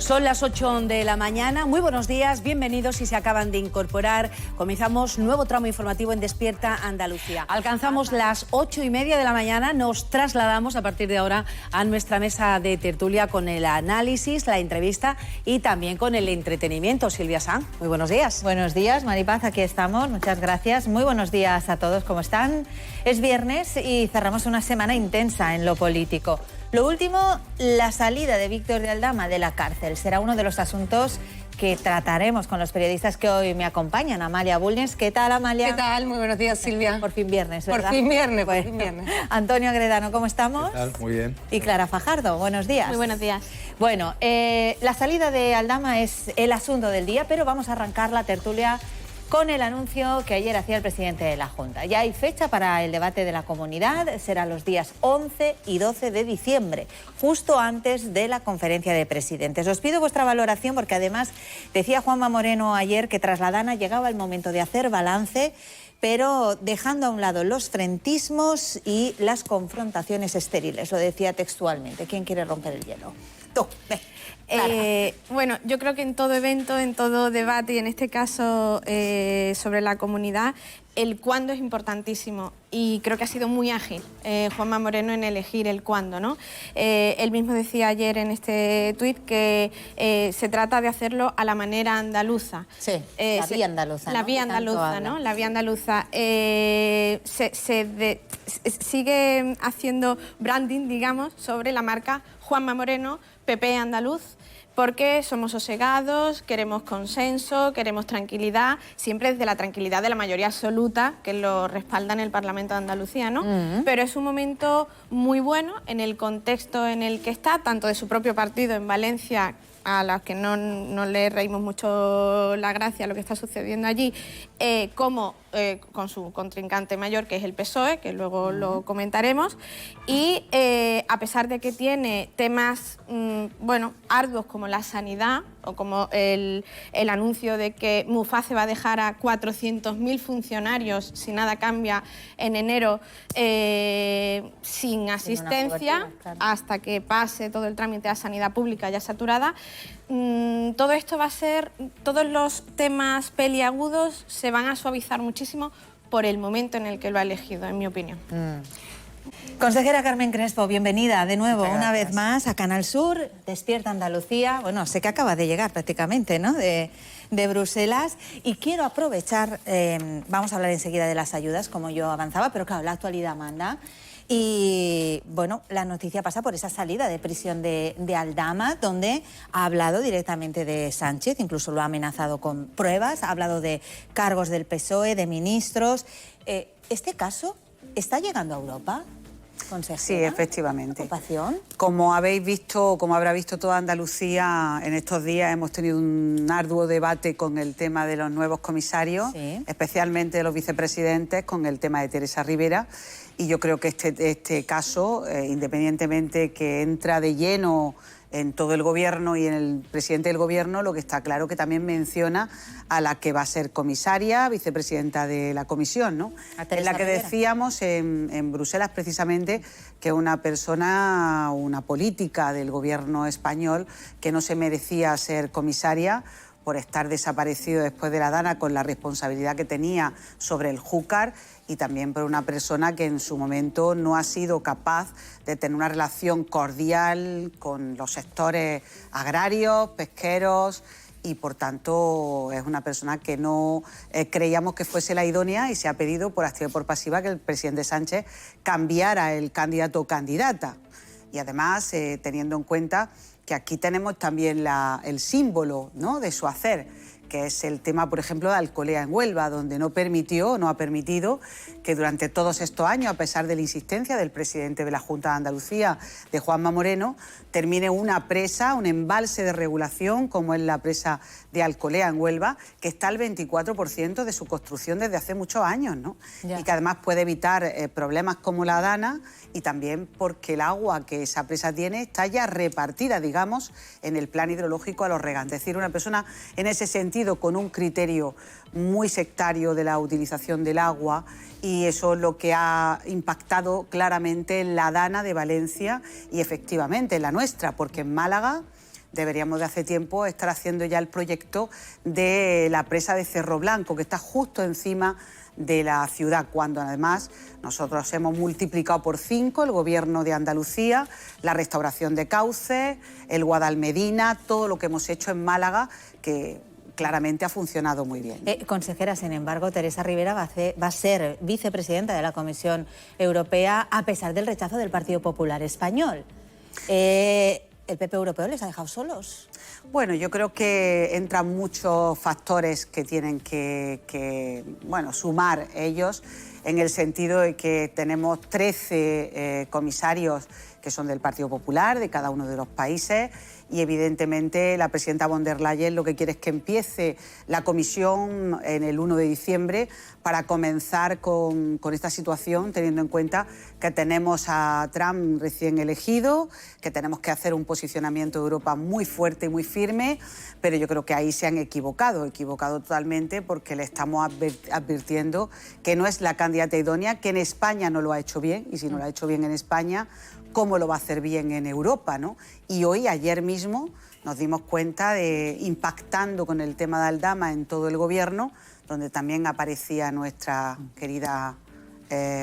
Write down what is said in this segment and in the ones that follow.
Son las 8 de la mañana. Muy buenos días, bienvenidos si se acaban de incorporar. Comenzamos nuevo tramo informativo en Despierta Andalucía. Alcanzamos las 8:30 de la mañana. Nos trasladamos a partir de ahora a nuestra mesa de tertulia con el análisis, la entrevista y también con el entretenimiento. Silvia Sanz, muy buenos días. Buenos días, Maripaz, aquí estamos. Muchas gracias. Muy buenos días a todos, ¿cómo están? Es viernes y cerramos una semana intensa en lo político. Lo último, la salida de Víctor de Aldama de la cárcel. Será uno de los asuntos que trataremos con los periodistas que hoy me acompañan. Amalia Bulnes, ¿qué tal, Amalia? ¿Qué tal? Muy buenos días, Silvia. Por fin viernes, ¿verdad? Por fin viernes, bueno. por fin viernes. Antonio Agredano, ¿cómo estamos? ¿Qué tal? Muy bien. Y Clara Fajardo, buenos días. Muy buenos días. Bueno, la salida de Aldama es el asunto del día, pero vamos a arrancar la tertulia con el anuncio que ayer hacía el presidente de la Junta. Ya hay fecha para el debate de la comunidad, será los días 11 y 12 de diciembre, justo antes de la conferencia de presidentes. Os pido vuestra valoración porque además decía Juanma Moreno ayer que tras la Dana llegaba el momento de hacer balance, pero dejando a un lado los frentismos y las confrontaciones estériles. Lo decía textualmente. ¿Quién quiere romper el hielo? Tú, ve. Bueno, yo creo que en todo evento, en todo debate y en este caso sobre la comunidad, el cuándo es importantísimo y creo que ha sido muy ágil Juanma Moreno en elegir el cuándo, ¿no? Él mismo decía ayer en este tuit que se trata de hacerlo a la manera andaluza. Sí, la vía andaluza. La vía andaluza, ¿no? La vía andaluza. Sigue haciendo branding, digamos, sobre la marca Juanma Moreno, PP andaluz, porque somos sosegados, queremos consenso, queremos tranquilidad, siempre desde la tranquilidad de la mayoría absoluta que lo respalda en el Parlamento de Andalucía, ¿no? Pero es un momento muy bueno en el contexto en el que está, tanto de su propio partido en Valencia, a los que no le reímos mucho la gracia a lo que está sucediendo allí, como con su contrincante mayor, que es el PSOE, que luego lo comentaremos, y a pesar de que tiene temas, bueno, arduos como la sanidad, o como el anuncio de que Muface va a dejar a 400.000 funcionarios, si nada cambia, en enero, sin asistencia, cobertura, claro, hasta que pase todo el trámite a sanidad pública ya saturada. Todo esto va a ser, todos los temas peliagudos se van a suavizar muchísimo por el momento en el que lo ha elegido, en mi opinión. Consejera Carmen Crespo, bienvenida de nuevo una vez más a Canal Sur, Despierta Andalucía. Bueno, sé que acaba de llegar prácticamente, ¿no?, de Bruselas, y quiero aprovechar, vamos a hablar enseguida de las ayudas, como yo avanzaba, pero claro, la actualidad manda. Y bueno, la noticia pasa por esa salida de prisión de Aldama, donde ha hablado directamente de Sánchez, incluso lo ha amenazado con pruebas, ha hablado de cargos del PSOE, de ministros. ¿Este caso está llegando a Europa, consejera? Sí, efectivamente. ¿Preocupación? Como habéis visto, como habrá visto toda Andalucía, en estos días hemos tenido un arduo debate con el tema de los nuevos comisarios, sí, especialmente de los vicepresidentes, con el tema de Teresa Rivera. Y yo creo que este caso, independientemente que entra de lleno en todo el gobierno y en el presidente del gobierno, lo que está claro que también menciona a la que va a ser comisaria, vicepresidenta de la comisión, ¿no? En la que Rivera. decíamos en Bruselas precisamente que una persona, una política del gobierno español que no se merecía ser comisaria por estar desaparecido después de la Dana con la responsabilidad que tenía sobre el Júcar, y también por una persona que en su momento no ha sido capaz de tener una relación cordial con los sectores agrarios, pesqueros, y por tanto es una persona que no creíamos que fuese la idónea, y se ha pedido por activa y por pasiva que el presidente Sánchez cambiara el candidato o candidata. Y además, teniendo en cuenta que aquí tenemos también el símbolo, ¿no?, de su hacer, que es el tema, por ejemplo, de Alcolea en Huelva, donde no ha permitido que durante todos estos años, a pesar de la insistencia del presidente de la Junta de Andalucía, de Juanma Moreno, termine una presa, un embalse de regulación, como es la presa de Alcolea en Huelva, que está al 24% de su construcción desde hace muchos años, ¿no? Y que además puede evitar problemas como la Dana, y también porque el agua que esa presa tiene está ya repartida, digamos, en el plan hidrológico a los regantes. Es decir, una persona en ese sentido con un criterio muy sectario de la utilización del agua, y eso es lo que ha impactado claramente en la Dana de Valencia y efectivamente en la nuestra, porque en Málaga deberíamos de hace tiempo estar haciendo ya el proyecto de la presa de Cerro Blanco, que está justo encima de la ciudad, cuando además nosotros hemos multiplicado por 5 el gobierno de Andalucía, la restauración de cauces, el Guadalmedina, todo lo que hemos hecho en Málaga, que claramente ha funcionado muy bien. Consejera, sin embargo, Teresa Rivera va a ser vicepresidenta de la Comisión Europea a pesar del rechazo del Partido Popular Español. ¿El PP europeo les ha dejado solos? Bueno, yo creo que entran muchos factores que tienen que sumar ellos, en el sentido de que tenemos 13 comisarios que son del Partido Popular, de cada uno de los países, y evidentemente la presidenta von der Leyen lo que quiere es que empiece la comisión en el 1 de diciembre para comenzar con esta situación, teniendo en cuenta que tenemos a Trump recién elegido, que tenemos que hacer un posicionamiento de Europa muy fuerte y muy firme, pero yo creo que ahí se han equivocado totalmente, porque le estamos advirtiendo que no es la candidata idónea, que en España no lo ha hecho bien, y si no lo ha hecho bien en España, ¿cómo lo va a hacer bien en Europa, ¿no? Y ayer mismo, nos dimos cuenta de, impactando con el tema de Aldama en todo el gobierno, donde también aparecía nuestra querida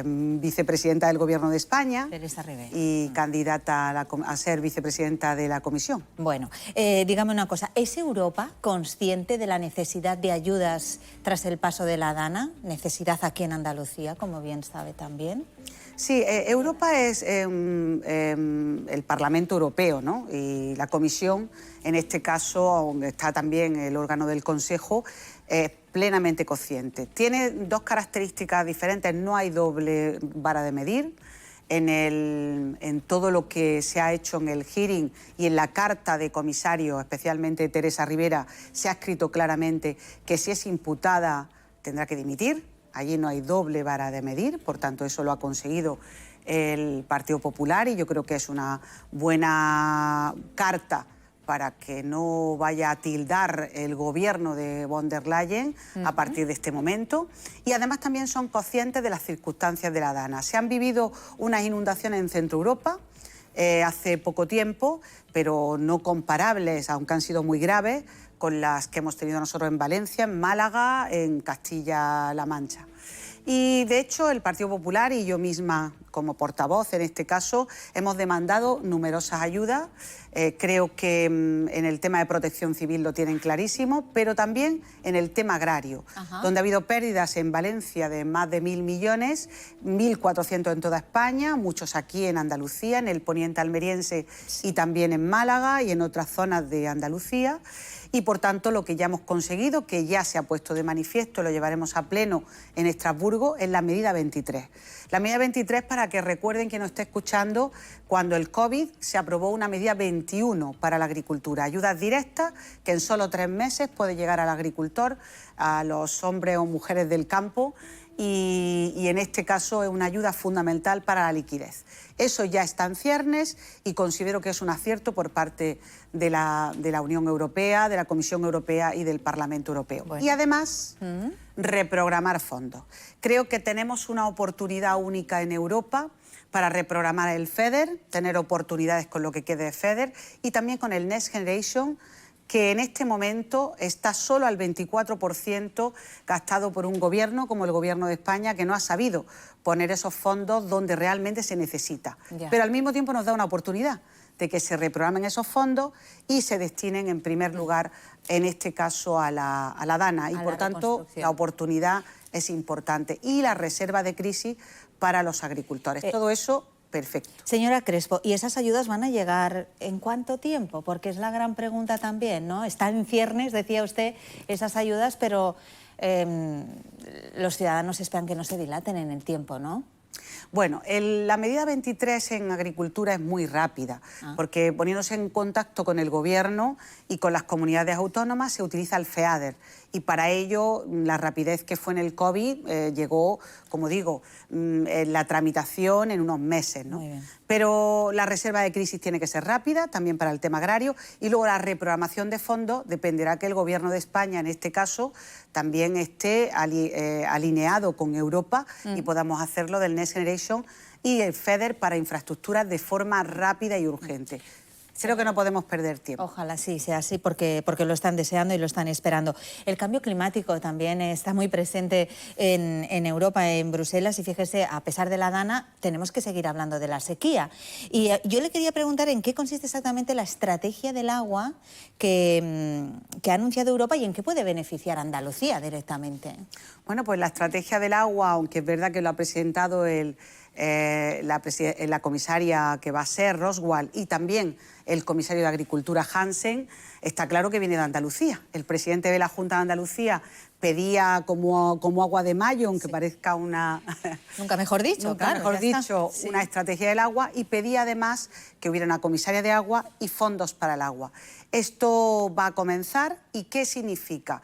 vicepresidenta del Gobierno de España, Teresa Rivera, y candidata a ser vicepresidenta de la Comisión. Bueno, dígame una cosa, ¿es Europa consciente de la necesidad de ayudas tras el paso de la Dana? Necesidad aquí en Andalucía, como bien sabe también. Sí, Europa es el Parlamento Europeo, ¿no? Y la Comisión, en este caso, donde está también el órgano del Consejo, es plenamente consciente. Tiene dos características diferentes: no hay doble vara de medir. En todo lo que se ha hecho en el hearing y en la carta de comisario, especialmente Teresa Rivera, se ha escrito claramente que si es imputada tendrá que dimitir. Allí no hay doble vara de medir, por tanto eso lo ha conseguido el Partido Popular, y yo creo que es una buena carta para que no vaya a tildar el gobierno de von der Leyen a partir de este momento. Y además también son conscientes de las circunstancias de la Dana. Se han vivido unas inundaciones en Centro Europa hace poco tiempo, pero no comparables, aunque han sido muy graves, con las que hemos tenido nosotros en Valencia, en Málaga, en Castilla-La Mancha. Y de hecho el Partido Popular y yo misma como portavoz en este caso hemos demandado numerosas ayudas. Creo que en el tema de protección civil lo tienen clarísimo, pero también en el tema agrario, donde ha habido pérdidas en Valencia de más de 1.000 millones, 1.400 en toda España, muchos aquí en Andalucía, en el poniente almeriense y también en Málaga y en otras zonas de Andalucía. Y por tanto lo que ya hemos conseguido, que ya se ha puesto de manifiesto, lo llevaremos a pleno en Estrasburgo, es la medida 23. La medida 23, para que recuerden quien nos esté escuchando, cuando el COVID se aprobó una medida 21 para la agricultura, ayudas directas que en solo 3 meses puede llegar al agricultor, a los hombres o mujeres del campo, y en este caso es una ayuda fundamental para la liquidez. Eso ya está en ciernes y considero que es un acierto por parte de la Unión Europea, de la Comisión Europea y del Parlamento Europeo. Bueno. Y además, reprogramar fondos. Creo que tenemos una oportunidad única en Europa para reprogramar el FEDER, tener oportunidades con lo que quede de FEDER, y también con el Next Generation, que en este momento está solo al 24% gastado por un gobierno como el Gobierno de España, que no ha sabido poner esos fondos donde realmente se necesita. Pero al mismo tiempo nos da una oportunidad de que se reprogramen esos fondos y se destinen en primer lugar, en este caso, a la Dana. Y por tanto, la oportunidad es importante. Y la reserva de crisis para los agricultores. Todo eso, perfecto. Señora Crespo, ¿y esas ayudas van a llegar en cuánto tiempo? Porque es la gran pregunta también, ¿no? Están en ciernes, decía usted, esas ayudas, pero los ciudadanos esperan que no se dilaten en el tiempo, ¿no? Bueno, la medida 23 en agricultura es muy rápida, porque poniéndose en contacto con el gobierno y con las comunidades autónomas se utiliza el FEADER. Y para ello la rapidez que fue en el COVID llegó, como digo, la tramitación en unos meses, ¿no? Pero la reserva de crisis tiene que ser rápida, también para el tema agrario, y luego la reprogramación de fondos dependerá que el Gobierno de España, en este caso, también esté alineado con Europa y podamos hacerlo del Next Generation y el FEDER para infraestructuras de forma rápida y urgente. Creo que no podemos perder tiempo. Ojalá sí sea así, porque lo están deseando y lo están esperando. El cambio climático también está muy presente en Europa, en Bruselas, y fíjese, a pesar de la DANA, tenemos que seguir hablando de la sequía. Y yo le quería preguntar en qué consiste exactamente la estrategia del agua que ha anunciado Europa y en qué puede beneficiar a Andalucía directamente. Bueno, pues la estrategia del agua, aunque es verdad que lo ha presentado la comisaria que va a ser Roswell y también el comisario de Agricultura Hansen, está claro que viene de Andalucía. El presidente de la Junta de Andalucía pedía como agua de mayo, aunque parezca una... Nunca mejor dicho, Nunca claro, mejor dicho, sí. Una estrategia del agua, y pedía además que hubiera una comisaria de agua y fondos para el agua. Esto va a comenzar. ¿Y qué significa?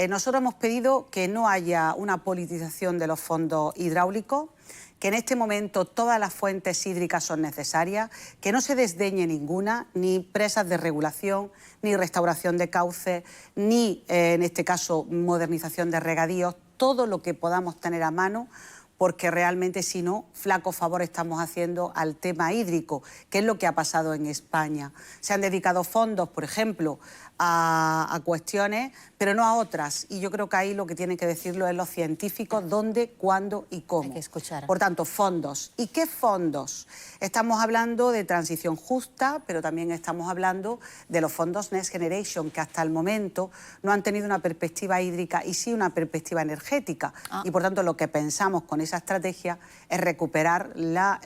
Nosotros hemos pedido que no haya una politización de los fondos hidráulicos, que en este momento todas las fuentes hídricas son necesarias, que no se desdeñe ninguna, ni presas de regulación, ni restauración de cauces, ni, en este caso, modernización de regadíos, todo lo que podamos tener a mano, porque realmente, si no, flaco favor estamos haciendo al tema hídrico, que es lo que ha pasado en España. Se han dedicado fondos, por ejemplo, a cuestiones, pero no a otras. Y yo creo que ahí lo que tienen que decirlo es los científicos, dónde, cuándo y cómo. Hay que escuchar. Por tanto, fondos. ¿Y qué fondos? Estamos hablando de transición justa, pero también estamos hablando de los fondos Next Generation, que hasta el momento no han tenido una perspectiva hídrica y sí una perspectiva energética. Y por tanto, lo que pensamos con esa estrategia es recuperar la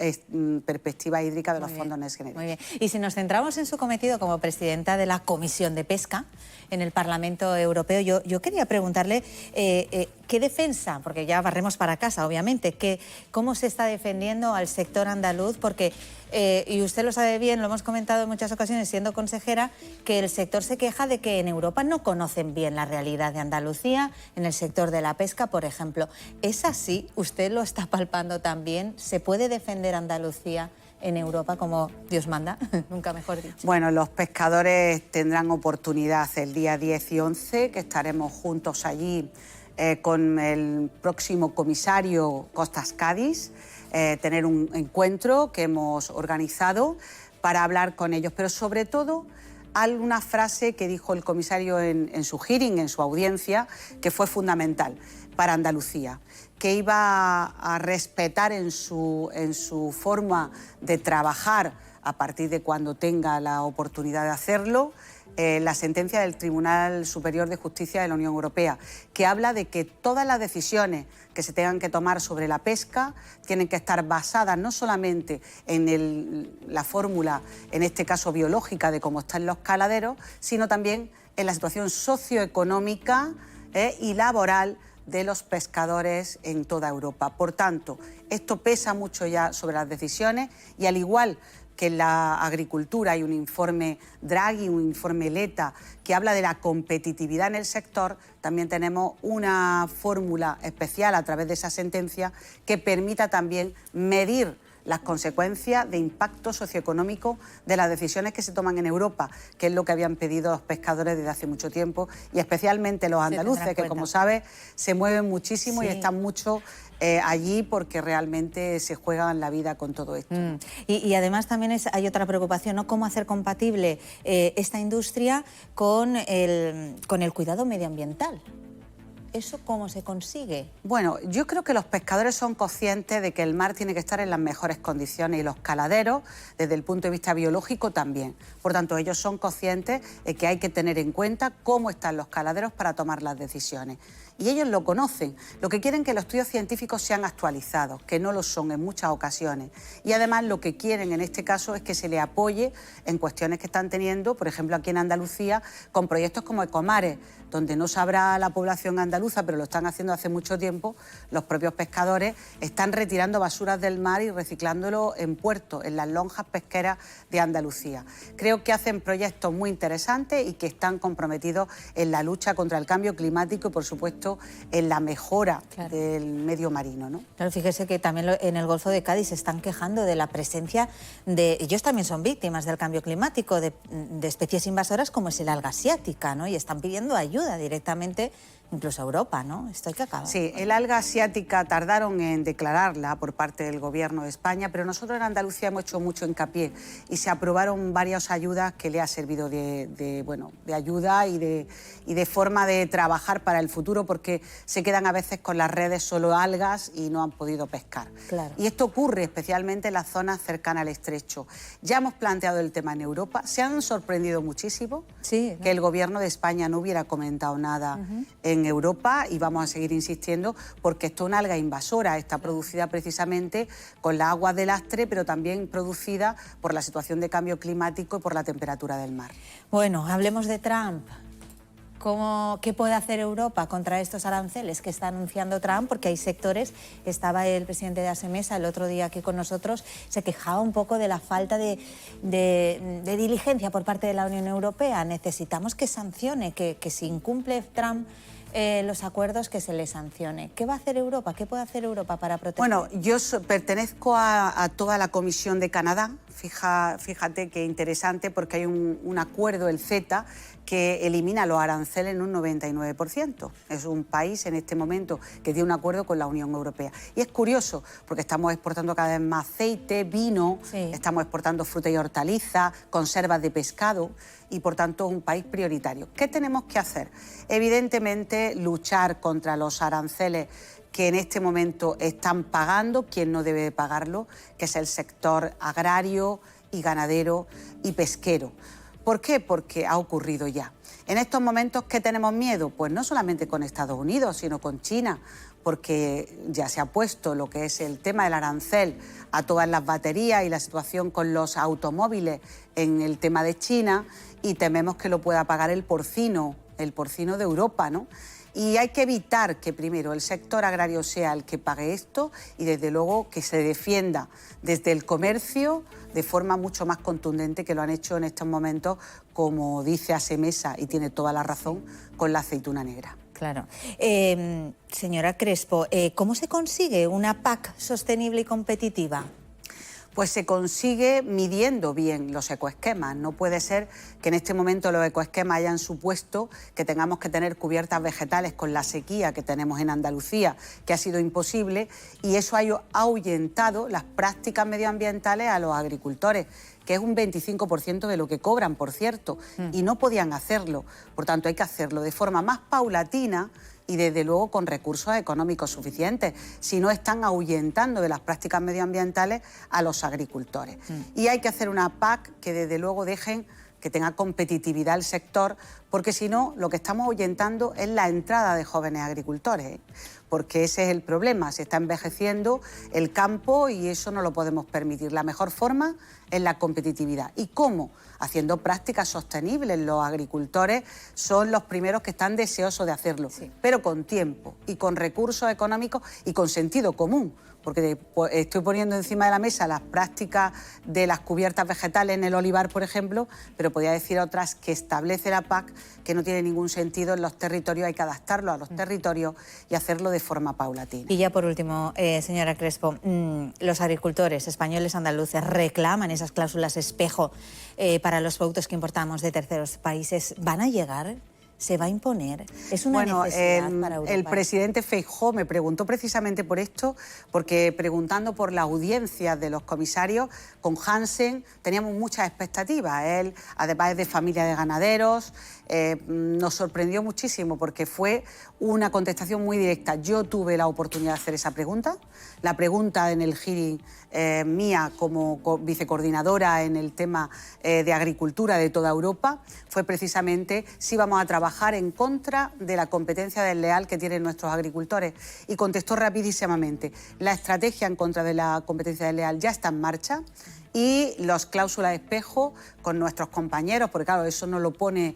perspectiva hídrica de los fondos Next Generation. Muy bien. Y si nos centramos en su cometido como presidenta de la Comisión de Pesca en el Parlamento Europeo, yo quería preguntarle qué defensa, porque ya barremos para casa, obviamente, cómo se está defendiendo al sector andaluz, porque, y usted lo sabe bien, lo hemos comentado en muchas ocasiones siendo consejera, que el sector se queja de que en Europa no conocen bien la realidad de Andalucía, en el sector de la pesca, por ejemplo. ¿Es así? ¿Usted lo está palpando también? ¿Se puede defender Andalucía en Europa como Dios manda? Nunca mejor dicho. Bueno, los pescadores tendrán oportunidad el día 10 y 11, que estaremos juntos allí con el próximo comisario Costas Cádiz, tener un encuentro que hemos organizado para hablar con ellos. Pero sobre todo, alguna frase que dijo el comisario en su hearing, en su audiencia, que fue fundamental para Andalucía, que iba a respetar en su forma de trabajar, a partir de cuando tenga la oportunidad de hacerlo, la sentencia del Tribunal Superior de Justicia de la Unión Europea, que habla de que todas las decisiones que se tengan que tomar sobre la pesca tienen que estar basadas no solamente en la fórmula, en este caso biológica, de cómo están los caladeros, sino también en la situación socioeconómica y laboral de los pescadores en toda Europa. Por tanto, esto pesa mucho ya sobre las decisiones, y al igual que en la agricultura hay un informe Draghi, un informe Letta, que habla de la competitividad en el sector, también tenemos una fórmula especial a través de esa sentencia que permita también medir las consecuencias de impacto socioeconómico de las decisiones que se toman en Europa, que es lo que habían pedido los pescadores desde hace mucho tiempo, y especialmente los andaluces, que, como sabes, se mueven muchísimo, sí, y están mucho allí porque realmente se juegan la vida con todo esto. Y además también hay otra preocupación, ¿no? ¿Cómo hacer compatible esta industria con el cuidado medioambiental? ¿Eso cómo se consigue? Bueno, yo creo que los pescadores son conscientes de que el mar tiene que estar en las mejores condiciones, y los caladeros, desde el punto de vista biológico, también. Por tanto, ellos son conscientes de que hay que tener en cuenta cómo están los caladeros para tomar las decisiones. Y ellos lo conocen. Lo que quieren es que los estudios científicos sean actualizados, que no lo son en muchas ocasiones. Y además lo que quieren en este caso es que se les apoye en cuestiones que están teniendo, por ejemplo, aquí en Andalucía, con proyectos como Ecomares, donde no sabrá la población andaluza, pero lo están haciendo hace mucho tiempo. Los propios pescadores están retirando basuras del mar y reciclándolo en puertos, en las lonjas pesqueras de Andalucía. Creo que hacen proyectos muy interesantes y que están comprometidos en la lucha contra el cambio climático y, por supuesto, en la mejora, claro, del medio marino, ¿no? Claro, fíjese que también en el Golfo de Cádiz se están quejando de la presencia de... Ellos también son víctimas del cambio climático, de especies invasoras como es el alga asiática, ¿no? Y están pidiendo ayuda directamente incluso a Europa, ¿no? Esto hay que acabar. Sí, el alga asiática tardaron en declararla por parte del Gobierno de España, pero nosotros en Andalucía hemos hecho mucho hincapié y se aprobaron varias ayudas que le ha servido de ayuda y de forma de trabajar para el futuro, porque se quedan a veces con las redes solo algas y no han podido pescar. Claro. Y esto ocurre especialmente en las zonas cercanas al estrecho. Ya hemos planteado el tema en Europa, se han sorprendido muchísimo que el Gobierno de España no hubiera comentado nada en Europa, y vamos a seguir insistiendo porque esto es una alga invasora, está producida precisamente con las aguas de lastre, pero también producida por la situación de cambio climático y por la temperatura del mar. Bueno, hablemos de Trump. ¿Qué puede hacer Europa contra estos aranceles que está anunciando Trump? Porque hay sectores, estaba el presidente de ASEMESA el otro día aquí con nosotros, se quejaba un poco de la falta de diligencia por parte de la Unión Europea. Necesitamos que sancione, que si incumple Trump los acuerdos, que se les sancione. ¿Qué va a hacer Europa? ¿Qué puede hacer Europa para proteger? Bueno, yo pertenezco a toda la Comisión de Canadá. Fíjate qué interesante, porque hay un acuerdo, el CETA, que elimina los aranceles en un 99%. Es un país en este momento que tiene un acuerdo con la Unión Europea. Y es curioso, porque estamos exportando cada vez más aceite, vino, estamos exportando fruta y hortalizas, conservas de pescado, y por tanto es un país prioritario. ¿Qué tenemos que hacer? Evidentemente, luchar contra los aranceles que en este momento están pagando quien no debe de pagarlo, que es el sector agrario y ganadero y pesquero. ¿Por qué? Porque ha ocurrido ya. En estos momentos, ¿qué tenemos miedo? Pues no solamente con Estados Unidos, sino con China, porque ya se ha puesto lo que es el tema del arancel a todas las baterías y la situación con los automóviles en el tema de China, y tememos que lo pueda pagar el porcino de Europa, ¿no? Y hay que evitar que primero el sector agrario sea el que pague esto, y desde luego que se defienda desde el comercio de forma mucho más contundente, que lo han hecho en estos momentos, como dice ASEMESA, y tiene toda la razón, con la aceituna negra. Claro. Señora Crespo, ¿cómo se consigue una PAC sostenible y competitiva? Pues se consigue midiendo bien los ecoesquemas. No puede ser que en este momento los ecoesquemas hayan supuesto que tengamos que tener cubiertas vegetales con la sequía que tenemos en Andalucía, que ha sido imposible, y eso ha ahuyentado las prácticas medioambientales a los agricultores, que es un 25% de lo que cobran, por cierto, y no podían hacerlo. Por tanto, hay que hacerlo de forma más paulatina y desde luego con recursos económicos suficientes, si no están ahuyentando de las prácticas medioambientales a los agricultores. Y hay que hacer una PAC que desde luego dejen que tenga competitividad el sector, porque si no, lo que estamos ahuyentando es la entrada de jóvenes agricultores, ¿eh? Porque ese es el problema, se está envejeciendo el campo y eso no lo podemos permitir. La mejor forma es la competitividad. ¿Y cómo? Haciendo prácticas sostenibles. Los agricultores son los primeros que están deseosos de hacerlo, pero con tiempo y con recursos económicos y con sentido común. Porque estoy poniendo encima de la mesa las prácticas de las cubiertas vegetales en el olivar, por ejemplo, pero podría decir otras que establece la PAC que no tiene ningún sentido en los territorios. Hay que adaptarlo a los territorios y hacerlo de forma paulatina. Y ya por último, señora Crespo, los agricultores españoles, andaluces, reclaman esas cláusulas espejo para los productos que importamos de terceros países. ¿Van a llegar? ¿Se va a imponer? ¿Es una necesidad para Europa? El presidente Feijóo me preguntó precisamente por esto, porque preguntando por la audiencia de los comisarios, con Hansen teníamos muchas expectativas. Él, además, es de familia de ganaderos, nos sorprendió muchísimo porque fue una contestación muy directa. Yo tuve la oportunidad de hacer esa pregunta. La pregunta en el hearing mía como vicecoordinadora en el tema de agricultura de toda Europa fue precisamente si vamos a trabajar en contra de la competencia desleal que tienen nuestros agricultores. Y contestó rapidísimamente: la estrategia en contra de la competencia desleal ya está en marcha, y las cláusulas espejo con nuestros compañeros, porque claro, eso no lo pone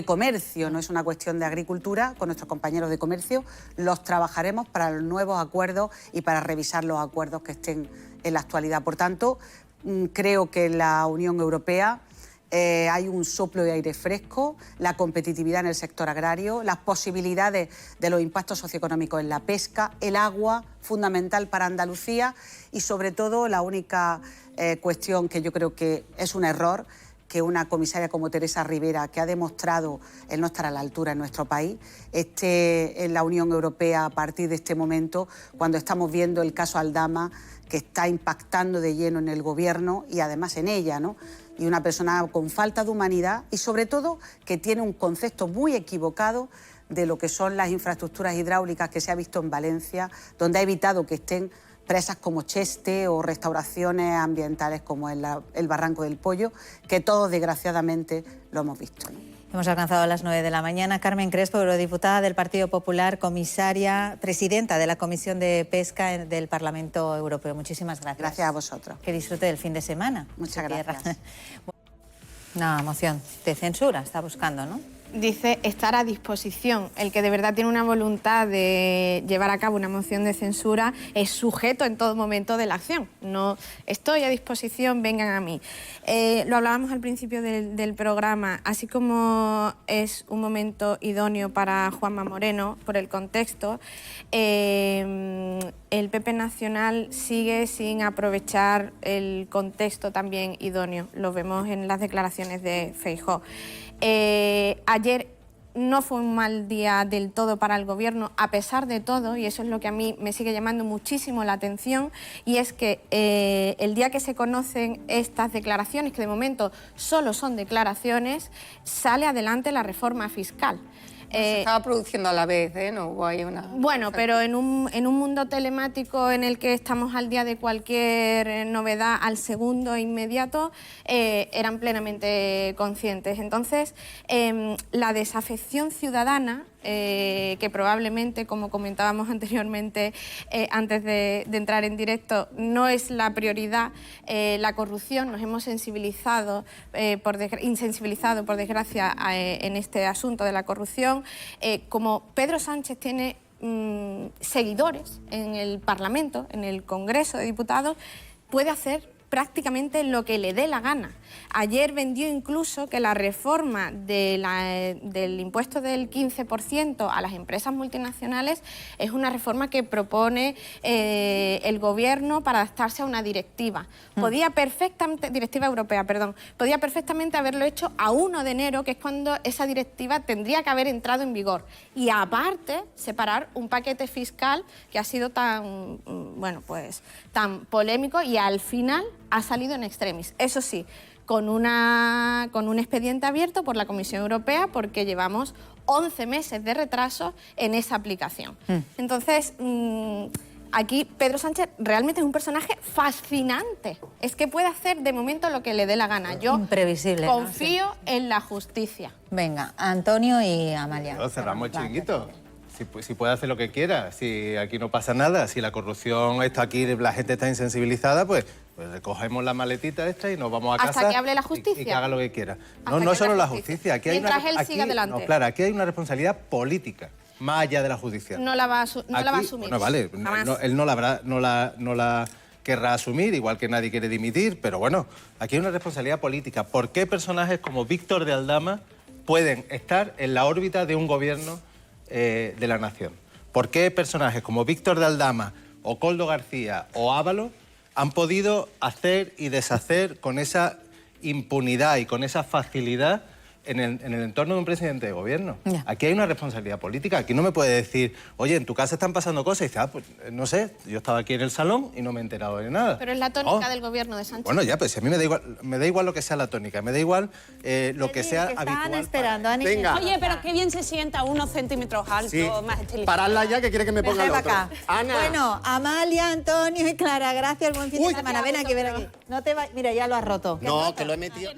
comercio, no es una cuestión de agricultura, con nuestros compañeros de comercio los trabajaremos para los nuevos acuerdos y para revisar los acuerdos que estén en la actualidad. Por tanto, creo que en la Unión Europea hay un soplo de aire fresco, la competitividad en el sector agrario, las posibilidades de los impactos socioeconómicos en la pesca, el agua, fundamental para Andalucía, y sobre todo la única cuestión que yo creo que es un error, que una comisaria como Teresa Ribera, que ha demostrado el no estar a la altura en nuestro país, esté en la Unión Europea a partir de este momento, cuando estamos viendo el caso Aldama, que está impactando de lleno en el Gobierno y además en ella, ¿no? Y una persona con falta de humanidad y sobre todo que tiene un concepto muy equivocado de lo que son las infraestructuras hidráulicas que se ha visto en Valencia, donde ha evitado que estén presas como Cheste o restauraciones ambientales como el Barranco del Pollo, que todos desgraciadamente lo hemos visto, ¿no? Hemos alcanzado las 9 de la mañana. Carmen Crespo, eurodiputada del Partido Popular, comisaria, presidenta de la Comisión de Pesca del Parlamento Europeo. Muchísimas gracias. Gracias a vosotros. Que disfrute del fin de semana. Muchas gracias. Una moción de censura está buscando, ¿no? Dice estar a disposición. El que de verdad tiene una voluntad de llevar a cabo una moción de censura es sujeto en todo momento de la acción. No estoy a disposición, vengan a mí. Lo hablábamos al principio del programa, así como es un momento idóneo para Juanma Moreno por el contexto, el PP Nacional sigue sin aprovechar el contexto también idóneo. Lo vemos en las declaraciones de Feijóo. Ayer no fue un mal día del todo para el Gobierno, a pesar de todo, y eso es lo que a mí me sigue llamando muchísimo la atención, y es que el día que se conocen estas declaraciones, que de momento solo son declaraciones, sale adelante la reforma fiscal. Se estaba produciendo a la vez, ¿eh? No hubo ahí una... Bueno, pero en un mundo telemático en el que estamos al día de cualquier novedad al segundo inmediato, eran plenamente conscientes. Entonces, la desafección ciudadana, que probablemente, como comentábamos anteriormente, antes de entrar en directo, no es la prioridad. La corrupción, nos hemos insensibilizado, por desgracia, en este asunto de la corrupción. Como Pedro Sánchez tiene seguidores en el Parlamento, en el Congreso de Diputados, puede hacer prácticamente lo que le dé la gana. Ayer vendió incluso que la reforma del impuesto del 15% a las empresas multinacionales es una reforma que propone el Gobierno para adaptarse a una directiva. Podía perfectamente, directiva europea, perdón, podía perfectamente haberlo hecho a 1 de enero, que es cuando esa directiva tendría que haber entrado en vigor. Y aparte, separar un paquete fiscal que ha sido tan, bueno, pues, tan polémico y al final ha salido en extremis. Eso sí, con un expediente abierto por la Comisión Europea, porque llevamos 11 meses de retraso en esa aplicación. Entonces, aquí Pedro Sánchez realmente es un personaje fascinante. Es que puede hacer de momento lo que le dé la gana. Yo imprevisible, confío, ¿no? Sí. en la justicia. Venga, Antonio y Amalia. No, cerramos el chiringuito. Si puede hacer lo que quiera, si aquí no pasa nada, si la corrupción está aquí, la gente está insensibilizada, pues recogemos la maletita esta y nos vamos a casa. Hasta que hable la justicia. Y que haga lo que quiera. Hasta no que solo hable la justicia. Aquí mientras hay él siga adelante. No, claro, aquí hay una responsabilidad política, más allá de la judicial. No la va a asumir. Bueno, vale, él no la querrá asumir, igual que nadie quiere dimitir, pero bueno, aquí hay una responsabilidad política. ¿Por qué personajes como Víctor de Aldama pueden estar en la órbita de un gobierno de la nación? ¿Por qué personajes como Víctor de Aldama, o Koldo García o Ábalos han podido hacer y deshacer con esa impunidad y con esa facilidad en el entorno de un presidente de gobierno? Ya. Aquí hay una responsabilidad política. Aquí no me puede decir, oye, en tu casa están pasando cosas, y dice, pues no sé, yo estaba aquí en el salón y no me he enterado de nada. Pero es la tónica del gobierno de Sánchez. Bueno, ya, pues a mí me da igual lo que sea la tónica, me da igual lo que sea que habitual. estaban esperando, Ani. Venga. Oye, pero qué bien se sienta unos centímetros alto, Sí. más estilizado. Paradla ya, que quiere que me ponga el Ven otro. acá. Ana. Bueno, Amalia, Antonio y Clara, gracias, buen fin Uy. de semana. Ven aquí, ven aquí. No te va... Mira, ya lo has roto. No, que lo he metido...